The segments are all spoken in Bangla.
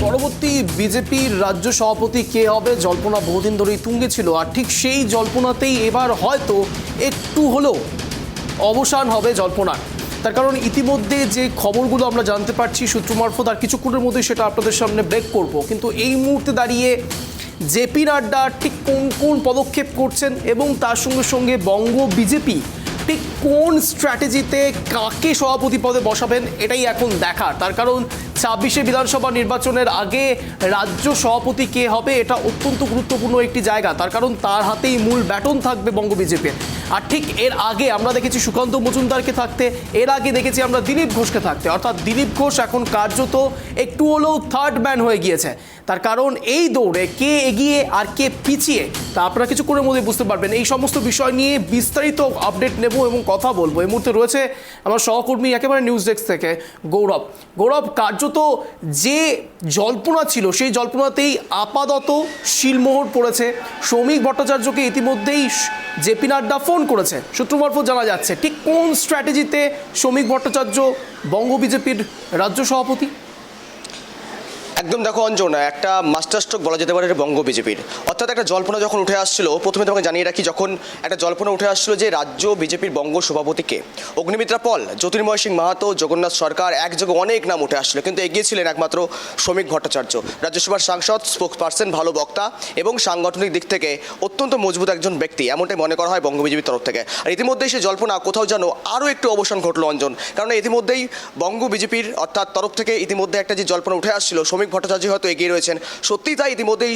পরবর্তী বিজেপির রাজ্য সভাপতি কে হবে জল্পনা বহুদিন ধরেই তুঙ্গে ছিল, আর ঠিক সেই জল্পনাতেই এবার হয়তো একটু হলেও অবসান হবে জল্পনার। তার কারণ ইতিমধ্যে যে খবরগুলো আমরা জানতে পারছি সূত্র মারফত, আর কিছুক্ষণের মধ্যেই সেটা আপনাদের সামনে ব্রেক করব, কিন্তু এই মুহূর্তে দাঁড়িয়ে জেপি নাড্ডা ঠিক কোন কোন পদক্ষেপ করছেন এবং তার সঙ্গে সঙ্গে বঙ্গ বিজেপি ঠিক কোন স্ট্র্যাটেজিতে কাকে সভাপতি পদে বসাবেন এটাই এখন দেখার। তার কারণ 26শে বিধানসভা নির্বাচনের আগে রাজ্য সভাপতি কে হবে এটা অত্যন্ত গুরুত্বপূর্ণ একটি জায়গা, তার কারণ তার হাতেই মূল ব্যাটন থাকবে বঙ্গ বিজেপির। আর ঠিক এর আগে আমরা দেখেছি সুকান্ত মজুমদারকে থাকতে, এর আগে দেখেছি আমরা দিলীপ ঘোষকে থাকতে, অর্থাৎ দিলীপ ঘোষ এখন কার্যত একটু হলেও থার্ড ম্যান হয়ে গিয়েছে। তার কারণ এই দৌড়ে কে এগিয়ে আর কে পিছিয়ে তা আপনারা কিছুক্ষণের মধ্যে বুঝতে পারবেন। এই সমস্ত বিষয় নিয়ে বিস্তারিত আপডেট নেব এবং কথা বলবো। এই মুহূর্তে রয়েছে আমার সহকর্মী একেবারে নিউজ ডেস্ক থেকে গৌরব। কার্যত যে জল্পনা ছিল সেই জল্পনাতেই আপাতত শিলমোহর পড়েছে। শ্রমিক ভট্টাচার্যকে ইতিমধ্যেই জেপি নাড্ডা ফোন করেছে, সূত্র মারফত জানা যাচ্ছে। ঠিক কোন স্ট্র্যাটেজিতে শ্রমিক ভট্টাচার্য বঙ্গ বিজেপির রাজ্য সভাপতি? একদম দেখো অঞ্জন, একটা মাস্টার স্ট্রোক বলা যেতে পারে বঙ্গ বিজেপির। অর্থাৎ একটা জল্পনা যখন উঠে আসছিল, প্রথমে তোমাকে জানিয়ে রাখি, যখন একটা জল্পনা উঠে আসছিল যে রাজ্য বিজেপির বঙ্গ সভাপতিকে অগ্নিমিত্রা পল, জ্যোতির্ময় সিং মাহাতো, জগন্নাথ সরকার, একযোগে অনেক নাম উঠে আসছিল, কিন্তু এগিয়েছিলেন একমাত্র শ্রমিক ভট্টাচার্য, রাজ্যসভার সাংসদ, স্পোক্স পার্সন, ভালো বক্তা এবং সাংগঠনিক দিক থেকে অত্যন্ত মজবুত একজন ব্যক্তি, এমনটাই মনে করা হয় বঙ্গ বিজেপির তরফ থেকে। আর ইতিমধ্যেই সেই জল্পনা কোথাও যেন আরও একটু অবসান ঘটলো অঞ্জন, কারণ ইতিমধ্যেই বঙ্গ বিজেপির অর্থাৎ তরফ থেকে ইতিমধ্যে একটা যে জল্পনা উঠে আসছিল শ্রমিক ভট্টাচার্য হয়তো এগিয়ে রয়েছেন। সত্যিই তাই, ইতিমধ্যেই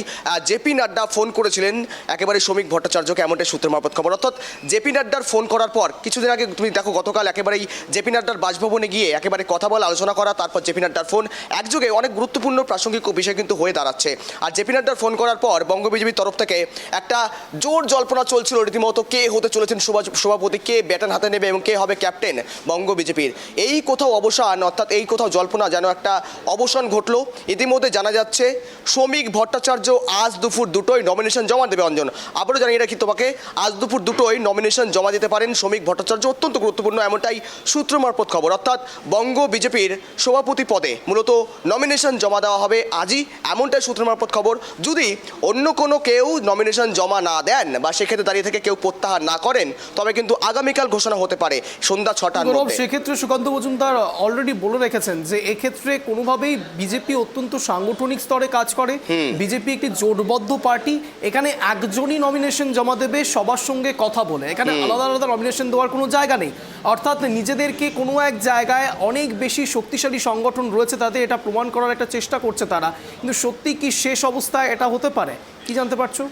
জেপি নাড্ডা ফোন করেছিলেন একেবারে শ্রমিক ভট্টাচার্যকে, এমনটাই সূত্রের মারফত খবর। অর্থাৎ জেপি নাড্ডার ফোন করার পর কিছুদিন আগে তুমি দেখো গতকাল একেবারেই জেপি নাড্ডার বাসভবনে গিয়ে একেবারে কথা বলা, আলোচনা করা, তারপর জেপি নাড্ডার ফোন একযোগে অনেক গুরুত্বপূর্ণ প্রাসঙ্গিক বিষয় কিন্তু হয়ে দাঁড়াচ্ছে। আর জেপি নাড্ডার ফোন করার পর বঙ্গ বিজেপির তরফ থেকে একটা জোর জল্পনা চলছিল রীতিমতো, কে হতে চলেছেন সভাপতি, কে ব্যাটন হাতে নেবে এবং কে হবে ক্যাপ্টেন বঙ্গ বিজেপির। এই কোথাও অবসান, অর্থাৎ এই কোথাও জল্পনা যেন একটা অবসান ঘটলো। ইতিমধ্যে জানা যাচ্ছে শ্রমিক ভট্টাচার্য আজ দুপুর 2টোয় নমিনেশন জমা দেবে অঞ্জন। আবারও জানিয়ে রাখি তোমাকে, আজ দুপুর 2টোয় নমিনেশন জমা দিতে পারেন শ্রমিক ভট্টাচার্য, অত্যন্ত গুরুত্বপূর্ণ এমনটাই সূত্র মারফত খবর। অর্থাৎ বঙ্গ বিজেপির সভাপতি পদে মূলত নমিনেশন জমা দেওয়া হবে আজই, এমনটাই সূত্র মারফত খবর। যদি অন্য কোনো কেউ নমিনেশন জমা না দেন বা সেক্ষেত্রে দাঁড়িয়ে থেকে কেউ প্রত্যাহার না করেন, তবে কিন্তু আগামীকাল ঘোষণা হতে পারে সন্ধ্যা 6টার মধ্যে। সেক্ষেত্রে সুকান্ত মজুমদার অলরেডি বলে রেখেছেন যে এক্ষেত্রে কোনোভাবেই বিজেপি অত্যন্ত সাংগঠনিক স্তরে কাজ করে, বিজেপি একটি জোটবদ্ধ পার্টি, এখানে একজনই নমিনেশন জমা দেবে সবার সঙ্গে কথা বলে, এখানে আলাদা আলাদা নমিনেশন দেওয়ার কোনো জায়গা নেই। অর্থাৎ নিজেদেরকে কোনো এক জায়গায় অনেক বেশি শক্তিশালী সংগঠন রয়েছে তাদের এটা প্রমাণ করার একটা চেষ্টা করছে তারা, কিন্তু সত্যি কি শেষ অবস্থায় এটা হতে পারে, কি জানতে পারছো?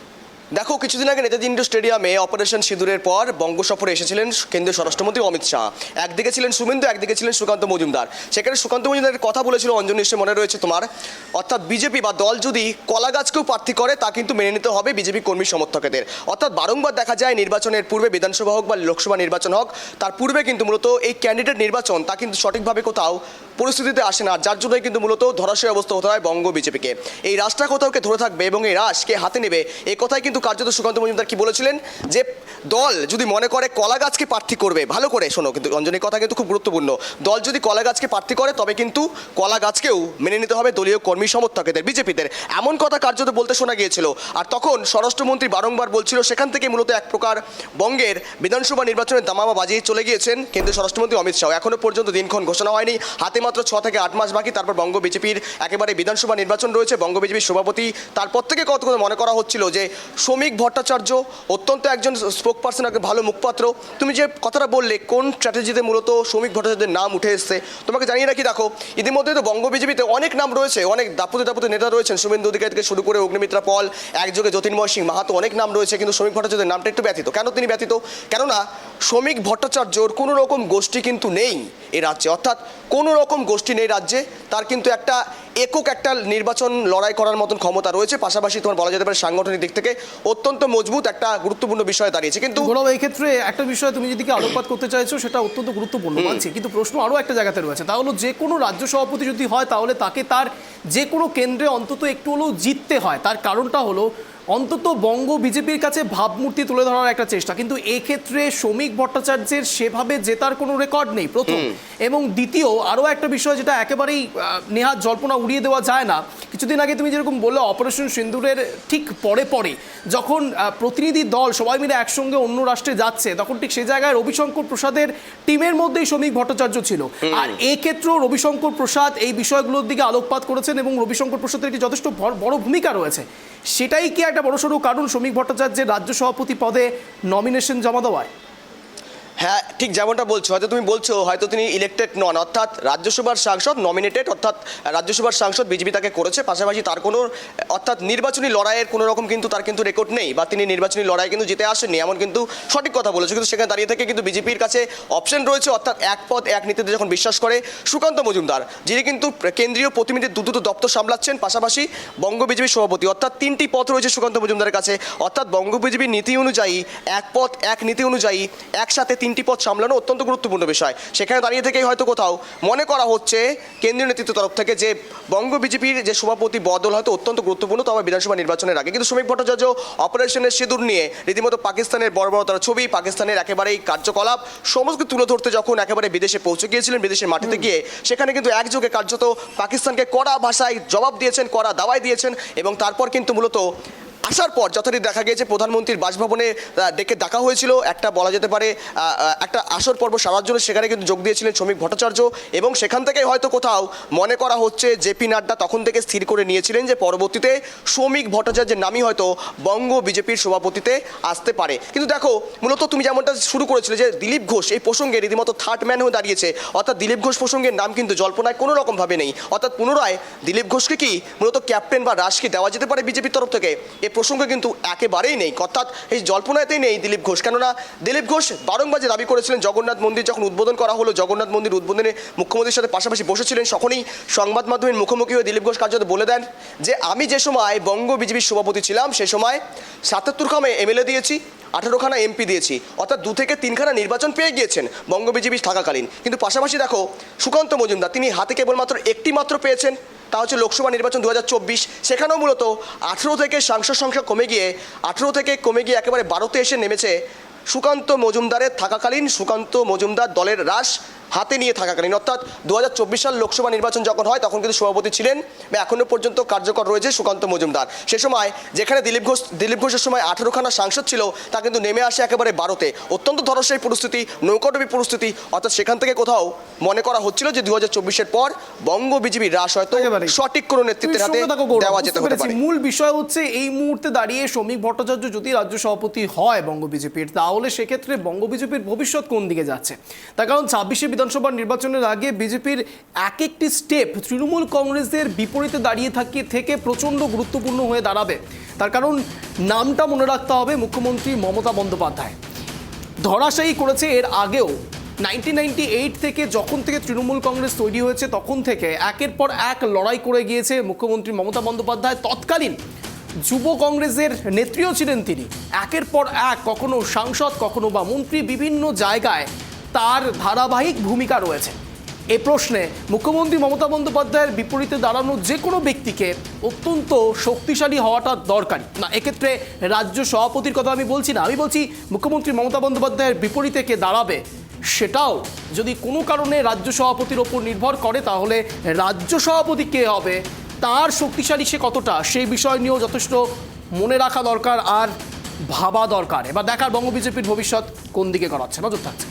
দেখো, কিছুদিন আগে নেতাজি ইন্ডোর স্টেডিয়ামে অপারেশন সিঁদুরের পর বঙ্গ সফরে এসেছিলেন কেন্দ্রীয় স্বরাষ্ট্রমন্ত্রী অমিত শাহ। একদিকে ছিলেন শুভেন্দু, একদিকে ছিলেন সুকান্ত মজুমদার। সেখানে সুকান্ত মজুমদারের কথা বলেছিল অঞ্জন, নিশ্চয় মনে রয়েছে তোমার, অর্থাৎ বিজেপি বা দল যদি কলা গাছকেও প্রার্থী করে তা কিন্তু মেনে নিতে হবে বিজেপি কর্মী সমর্থকদের। অর্থাৎ বারংবার দেখা যায় নির্বাচনের পূর্বে, বিধানসভা হোক বা লোকসভা নির্বাচন হোক, তার পূর্বে কিন্তু মূলত এই ক্যান্ডিডেট নির্বাচন তা কিন্তু সঠিকভাবে কোথাও পরিস্থিতিতে আসে না, যার জন্যই কিন্তু মূলত ধরাশয় অবস্থা হতে হয় বঙ্গ বিজেপিকে। এই রাশটা কোথাওকে ধরে থাকবে এবং এই রাশকে হাতে নেবে, এই কথাই কিন্তু কার্যত সুকান্ত মজুমদার কি বলেছিলেন, যে দল যদি মনে করে কলা গাছকে প্রার্থী করবে, ভালো করে শোনো কিন্তু অঞ্জনের কথা কিন্তু খুব গুরুত্বপূর্ণ, দল যদি কলা গাছকে প্রার্থী করে তবে কিন্তু কলা গাছকেও মেনে নিতে হবে দলীয় কর্মী সমর্থকদের, বিজেপিদের, এমন কথা কার্যত বলতে শোনা গিয়েছিল। আর তখন স্বরাষ্ট্রমন্ত্রী বারংবার বলছিল, সেখান থেকে মূলত এক প্রকার বঙ্গের বিধানসভা নির্বাচনের দামামা বাজিয়ে চলে গিয়েছেন কেন্দ্রীয় স্বরাষ্ট্রমন্ত্রী অমিত শাহ। এখনো পর্যন্ত দিনক্ষণ ঘোষণা হয়নি, হাতে মাত্র 6 থেকে 8 মাস বাকি, তারপর বঙ্গ বিজেপির একেবারে বিধানসভা নির্বাচন রয়েছে, বঙ্গ বিজেপির সভাপতি। তারপর থেকে কত মনে করা হচ্ছিল যে শ্রমিক ভট্টাচার্য অত্যন্ত একজন স্পোক পার্সন, একজন ভালো মুখপাত্র। তুমি যে কথাটা বললে কোন স্ট্র্যাটেজিতে মূলত শ্রমিক ভট্টাচার্যের নাম উঠে এসছে, তোমাকে জানিয়ে রাখি, দেখো ইতিমধ্যে তো বঙ্গ বিজেপিতে অনেক নাম রয়েছে, অনেক দাপুতে নেতা রয়েছেন, শুভেন্দু অধিকারী থেকে শুরু করে অগ্নিমিত্রা পল, একযোগে জ্যোতির্ময় সিং মাহাতো, অনেক নাম রয়েছে, কিন্তু শ্রমিক ভট্টাচার্যের নামটা একটু ব্যতীত। কেন তিনি ব্যতীত? কেননা শ্রমিক ভট্টাচার্যর কোনো রকম গোষ্ঠী কিন্তু নেই এই রাজ্যে, অর্থাৎ কোনো রকম গোষ্ঠী নেই রাজ্যে, তার কিন্তু একটা একক একটা নির্বাচন লড়াই করার মতন ক্ষমতা রয়েছে, পাশাপাশি তোমার বলা যেতে পারে সাংগঠনিক দিক থেকে অত্যন্ত মজবুত একটা গুরুত্বপূর্ণ বিষয় দাঁড়িয়েছে। কিন্তু এই ক্ষেত্রে একটা বিষয় তুমি যদি আলোকপাত করতে চাইছো সেটা অত্যন্ত গুরুত্বপূর্ণ মানছি, কিন্তু প্রশ্ন আরও একটা জায়গাতে রয়েছে, তা হলো যে কোনো রাজ্য সভাপতি যদি হয় তাহলে তাকে তার যে কোনো কেন্দ্রে অন্তত একটু হলেও জিততে হয়। তার কারণটা হলো অন্তত বঙ্গ বিজেপির কাছে ভাবমূর্তি তুলে ধরার একটা চেষ্টা, কিন্তু এক্ষেত্রে শ্রমিক ভট্টাচার্যের সেভাবে জেতার কোনো রেকর্ড নেই প্রথম, এবং দ্বিতীয় আরও একটা বিষয় যেটা একেবারেই নেহাত জল্পনা উড়িয়ে দেওয়া যায় না। কিছুদিন আগে তুমি যেরকম বললে অপারেশন সিন্দুরের ঠিক পরে পরে যখন প্রতিনিধি দল সবাই মিলে একসঙ্গে অন্য রাষ্ট্রে যাচ্ছে, তখন ঠিক সেই জায়গায় রবিশঙ্কর প্রসাদের টিমের মধ্যেই শ্রমিক ভট্টাচার্য ছিল। আর এক্ষেত্রেও রবিশঙ্কর প্রসাদ এই বিষয়গুলোর দিকে আলোকপাত করেছেন এবং রবিশঙ্কর প্রসাদের একটি যথেষ্ট বড় ভূমিকা রয়েছে। সেটাই কি একটা বড়সড় কারণ শ্রমিক ভট্টাচার্যের রাজ্য সভাপতি পদে নমিনেশন জমা দেওয়ায়? হ্যাঁ, ঠিক যেমনটা বলছো, হয়তো তুমি বলছো হয়তো তিনি ইলেক্টেড নন, অর্থাৎ রাজ্যসভার সাংসদ নমিনেটেড, অর্থাৎ রাজ্যসভার সাংসদ বিজেপি তাকে করেছে, পাশাপাশি তার কোনো অর্থাৎ নির্বাচনী লড়াইয়ের কোনো রকম কিন্তু তার কিন্তু রেকর্ড নেই, বা তিনি নির্বাচনী লড়াই কিন্তু জিতে আসেননি, এমন কিন্তু সঠিক কথা বলেছে। কিন্তু সেখানে দাঁড়িয়ে থেকে কিন্তু বিজেপির কাছে অপশন রয়েছে, অর্থাৎ এক পদ এক নীতিতে যখন বিশ্বাস করে সুকান্ত মজুমদার, যিনি কিন্তু কেন্দ্রীয় প্রতিনিধির দুটো দপ্তর সামলাচ্ছেন, পাশাপাশি বঙ্গ বিজেপির সভাপতি, অর্থাৎ তিনটি পদ রয়েছে সুকান্ত মজুমদারের কাছে। অর্থাৎ বঙ্গ বিজেপির নীতি অনুযায়ী এক পদ এক নীতি অনুযায়ী একসাথে তিনটি পদ সামলানো অত্যন্ত গুরুত্বপূর্ণ বিষয়। সেখানে দাঁড়িয়ে থেকেই হয়তো কোথাও মনে করা হচ্ছে কেন্দ্রীয় নেতৃত্বের তরফ থেকে যে বঙ্গ বিজেপির যে সভাপতি বদল হয়তো অত্যন্ত গুরুত্বপূর্ণ, তবে বিধানসভা নির্বাচনের আগে। কিন্তু শ্রমিক ভট্টাচার্য অপারেশনের সিঁদুর নিয়ে রীতিমতো পাকিস্তানের বর্বরতার ছবি, পাকিস্তানের একেবারেই কার্যকলাপ সমস্ত তুলে ধরতে যখন একেবারে বিদেশে পৌঁছে গিয়েছিলেন, বিদেশের মাটিতে গিয়ে সেখানে কিন্তু একযোগে কার্যত পাকিস্তানকে কড়া ভাষায় জবাব দিয়েছেন, কড়া দাওয়াই দিয়েছেন। এবং তারপর কিন্তু মূলত আসার পর যথারীতি দেখা গিয়েছে প্রধানমন্ত্রীর বাসভবনে ডেকে ডাকা হয়েছিল, একটা বলা যেতে পারে একটা আসর পর্ব সারার জন্য, সেখানে কিন্তু যোগ দিয়েছিলেন শ্রমিক ভট্টাচার্য। এবং সেখান থেকেই হয়তো কোথাও মনে করা হচ্ছে জেপি নাড্ডা তখন থেকে স্থির করে নিয়েছিলেন যে পরবর্তীতে শ্রমিক ভট্টাচার্যের নামই হয়তো বঙ্গ বিজেপির সভাপতিতে আসতে পারে। কিন্তু দেখো, মূলত তুমি যেমনটা শুরু করেছিলে যে দিলীপ ঘোষ এই প্রসঙ্গে রীতিমতো থার্ড ম্যান হয়ে দাঁড়িয়েছে, অর্থাৎ দিলীপ ঘোষ প্রসঙ্গের নাম কিন্তু জল্পনায় কোনো রকমভাবে নেই। অর্থাৎ পুনরায় দিলীপ ঘোষকে কি মূলত ক্যাপ্টেন বা রাশকে দেওয়া যেতে পারে বিজেপির তরফ থেকে, প্রসঙ্গে কিন্তু একেবারেই নেই, অর্থাৎ এই জল্পনাতেই নেই দিলীপ ঘোষ। কেননা দিলীপ ঘোষ বারংবার যে দাবি করেছিলেন, জগন্নাথ মন্দির যখন উদ্বোধন করা হলো, জগন্নাথ মন্দির উদ্বোধনে মুখ্যমন্ত্রীর সাথে পাশাপাশি বসেছিলেন, তখনই সংবাদ মাধ্যমের মুখোমুখি হয়ে দিলীপ ঘোষ কার্যত বলে দেন যে আমি যে সময় বঙ্গ বিজেপির সভাপতি ছিলাম সে সময় ৭৭খানা এমএলএ দিয়েছি, 18খানা এমপি দিয়েছি, অর্থাৎ 2 থেকে 3খানা নির্বাচন পেয়ে গিয়েছেন বঙ্গ বিজেপি থাকাকালীন। কিন্তু পাশাপাশি দেখো সুকান্ত মজুমদার তিনি হাতে কেবলমাত্র একটি মাত্র পেয়েছেন, তা হচ্ছে লোকসভা নির্বাচন 2024। সেখানেও মূলত 18 থেকে সাংসদ সংখ্যা কমে গিয়ে 18 থেকে কমে গিয়ে একেবারে 12তে এসে নেমেছে সুকান্ত মজুমদারের থাকাকালীন, সুকান্ত মজুমদার দলের রাশ হাতে নিয়ে থাকাকালীন। অর্থাৎ 2024 সাল লোকসভা নির্বাচন যখন হয় তখন কিন্তু সভাপতি ছিলেন বা এখনও পর্যন্ত কার্যকর রয়েছে সুকান্ত মজুমদার। সে সময় যেখানে দিলীপ ঘোষের সময় 18খানা সাংসদ ছিল, তা কিন্তু নেমে আসে একেবারে 12তে। অত্যন্ত ধরস্বায়ী পরিস্থিতি, নৌকডুবি পরিস্থিতি। অর্থাৎ সেখান থেকে কোথাও মনে করা হচ্ছিল যে 2024-এর পর বঙ্গ বিজেপির রাশ হয়তো সঠিক কোনো নেতৃত্বের হাতে দেওয়া যেতে হতে পারে। মূল বিষয় হচ্ছে এই মুহূর্তে দাঁড়িয়ে শ্রমিক ভট্টাচার্য যদি রাজ্য সভাপতি হয় বঙ্গ বিজেপির, তাহলে সেক্ষেত্রে বঙ্গ বিজেপির ভবিষ্যৎ কোন দিকে যাচ্ছে? তার কারণ 26 বিধানসভা নির্বাচনের আগে বিজেপির এক একটি স্টেপ তৃণমূল কংগ্রেসের বিপরীতে দাঁড়িয়ে থেকে প্রচণ্ড গুরুত্বপূর্ণ হয়ে দাঁড়াবে। তার কারণ নামটা মনে রাখতে হবে, মুখ্যমন্ত্রী মমতা বন্দ্যোপাধ্যায় ধরাশায়ী করেছে এর আগেও। 1998 থেকে যখন থেকে তৃণমূল কংগ্রেস তৈরি হয়েছে তখন থেকে একের পর এক লড়াই করে গিয়েছে মুখ্যমন্ত্রী মমতা বন্দ্যোপাধ্যায়। তৎকালীন যুব কংগ্রেসের নেত্রীও ছিলেন তিনি। একের পর এক কখনো সাংসদ, কখনো বা মন্ত্রী, বিভিন্ন জায়গায় তার ধারাবাহিক ভূমিকা রয়েছে। এ প্রশ্নে মুখ্যমন্ত্রী মমতা বন্দ্যোপাধ্যায়ের বিপরীতে দাঁড়ানো যে কোনো ব্যক্তিকে অত্যন্ত শক্তিশালী হওয়াটা দরকারি না। এক্ষেত্রে রাজ্য সভাপতির কথা আমি বলছি না, আমি বলছি মুখ্যমন্ত্রী মমতা বন্দ্যোপাধ্যায়ের বিপরীতে কে দাঁড়াবে সেটাও যদি কোনো কারণে রাজ্য সভাপতির ওপর নির্ভর করে, তাহলে রাজ্য সভাপতি কে হবে, তার শক্তিশালী সে কতটা, সেই বিষয় নিয়েও যথেষ্ট মনে রাখা দরকার আর ভাবা দরকার। এবার দেখার বঙ্গ বিজেপির ভবিষ্যৎ কোন দিকে গড়াচ্ছে, নজর থাকছে।